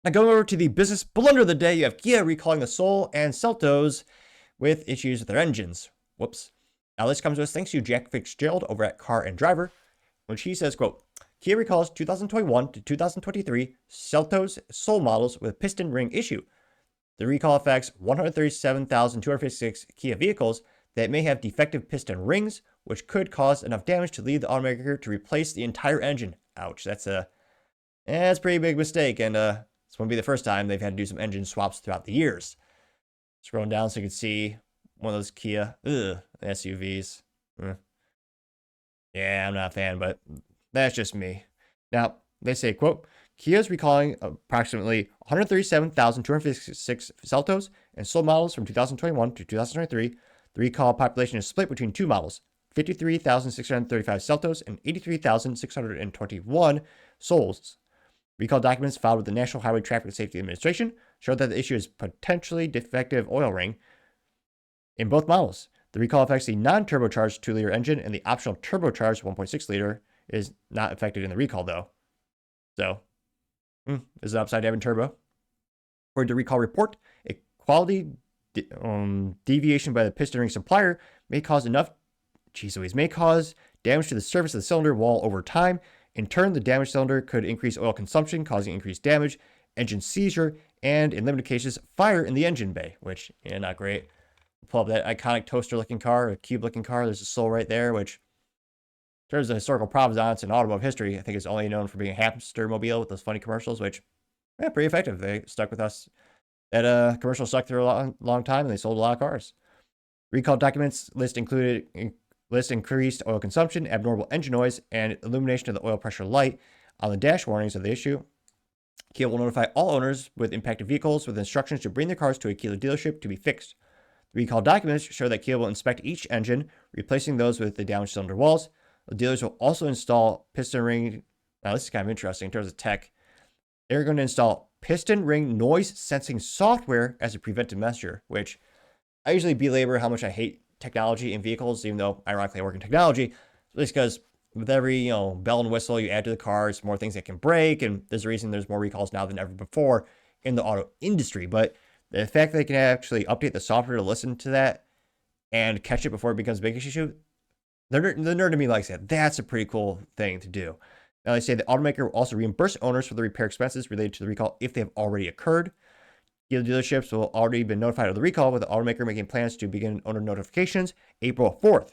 Now going over to the business blunder of the day, you have Kia recalling the Soul and Seltos with issues with their engines. Whoops. Now this comes to us thanks to Jack Fitzgerald over at Car and Driver, which he says, quote, Kia recalls 2021 to 2023 Seltos Soul models with piston ring issue. The recall affects 137,256 Kia vehicles that may have defective piston rings, which could cause enough damage to lead the automaker to replace the entire engine. Ouch, that's a pretty big mistake, and this won't be the first time they've had to do some engine swaps throughout the years. Scrolling down so you can see one of those Kia SUVs. Yeah, I'm not a fan, but that's just me. Now, they say, quote, Kia is recalling approximately 137,256 Seltos and Soul models from 2021 to 2023. The recall population is split between two models, 53,635 Seltos and 83,621 Souls. Recall documents filed with the National Highway Traffic Safety Administration showed that the issue is potentially defective oil ring in both models. The recall affects the non-turbocharged 2-liter engine, and the optional turbocharged 1.6-liter is not affected in the recall, though. So, is it upside down in turbo? According to the recall report, a quality deviation by the piston ring supplier may cause damage to the surface of the cylinder wall over time. In turn, the damaged cylinder could increase oil consumption, causing increased damage, engine seizure, and in limited cases, fire in the engine bay, which, yeah, not great. Pull up that iconic toaster-looking car, a cube-looking car. There's a Soul right there, which, in terms of historical provenance in automotive history, I think is only known for being a hamster mobile with those funny commercials, which, yeah, pretty effective. They stuck with us. That commercial stuck through a long time, and they sold a lot of cars. Recall documents list increased oil consumption, abnormal engine noise, and illumination of the oil pressure light on the dash warnings of the issue. Kia will notify all owners with impacted vehicles with instructions to bring their cars to a Kia dealership to be fixed. The recall documents show that Kia will inspect each engine, replacing those with the damaged cylinder walls. The dealers will also install piston ring. Now, this is kind of interesting in terms of tech. They're going to install piston ring noise sensing software as a preventive measure, which I usually belabor how much I hate technology in vehicles, even though ironically I work in technology. Just because with every bell and whistle you add to the car, it's more things that can break, and there's a reason there's more recalls now than ever before in the auto industry. But the fact that they can actually update the software to listen to that and catch it before it becomes a big issue, the nerd in me likes that. That's a pretty cool thing to do. Now, they say the automaker will also reimburse owners for the repair expenses related to the recall if they have already occurred. Kia dealerships will already been notified of the recall, with the automaker making plans to begin owner notifications April 4th.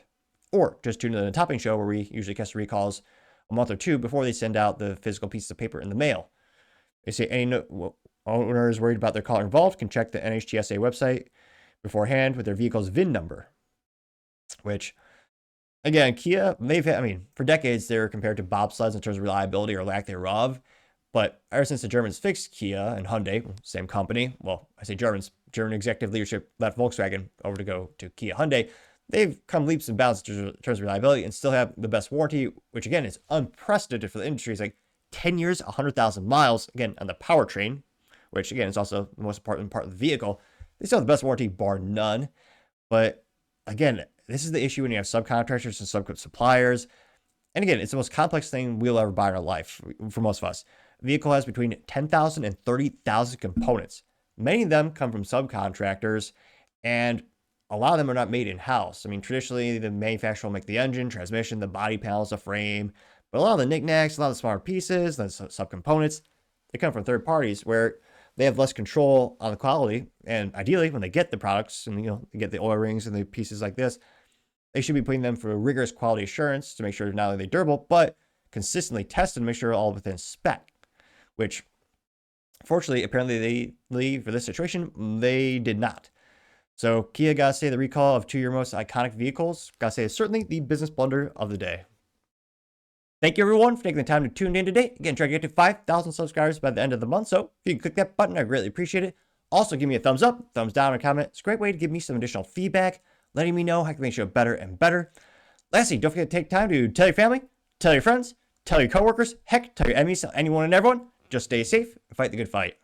Or just tune into the Topping Show, where we usually catch the recalls a month or two before they send out the physical pieces of paper in the mail. They say any owners worried about their car involved can check the NHTSA website beforehand with their vehicle's VIN number. Which, again, Kia, for decades they were compared to bobsleds in terms of reliability or lack thereof. But ever since the Germans fixed Kia and Hyundai, same company, well, I say Germans, German executive leadership left Volkswagen over to go to Kia Hyundai, they've come leaps and bounds in terms of reliability and still have the best warranty, which again is unprecedented for the industry. It's like 10 years, 100,000 miles, again, on the powertrain, which again is also the most important part of the vehicle. They still have the best warranty, bar none. But again, this is the issue when you have subcontractors and suppliers. And again, it's the most complex thing we'll ever buy in our life for most of us. A vehicle has between 10,000 and 30,000 components. Many of them come from subcontractors, and a lot of them are not made in-house. I mean, traditionally, the manufacturer will make the engine, transmission, the body panels, the frame, but a lot of the knickknacks, a lot of the smaller pieces, the subcomponents, they come from third parties where they have less control on the quality. And ideally, when they get the products and they get the oil rings and the pieces like this, they should be putting them for rigorous quality assurance to make sure not only they're durable, but consistently tested to make sure all within spec. Which, fortunately, apparently for this situation, they did not. So Kia, gotta say, the recall of two of your most iconic vehicles, gotta say, is certainly the business blunder of the day. Thank you, everyone, for taking the time to tune in today. Again, try to get to 5,000 subscribers by the end of the month. So if you can click that button, I'd greatly appreciate it. Also, give me a thumbs up, thumbs down, or comment. It's a great way to give me some additional feedback, letting me know how I can make the show better and better. Lastly, don't forget to take time to tell your family, tell your friends, tell your coworkers, heck, tell your enemies, tell anyone and everyone. Just stay safe and fight the good fight.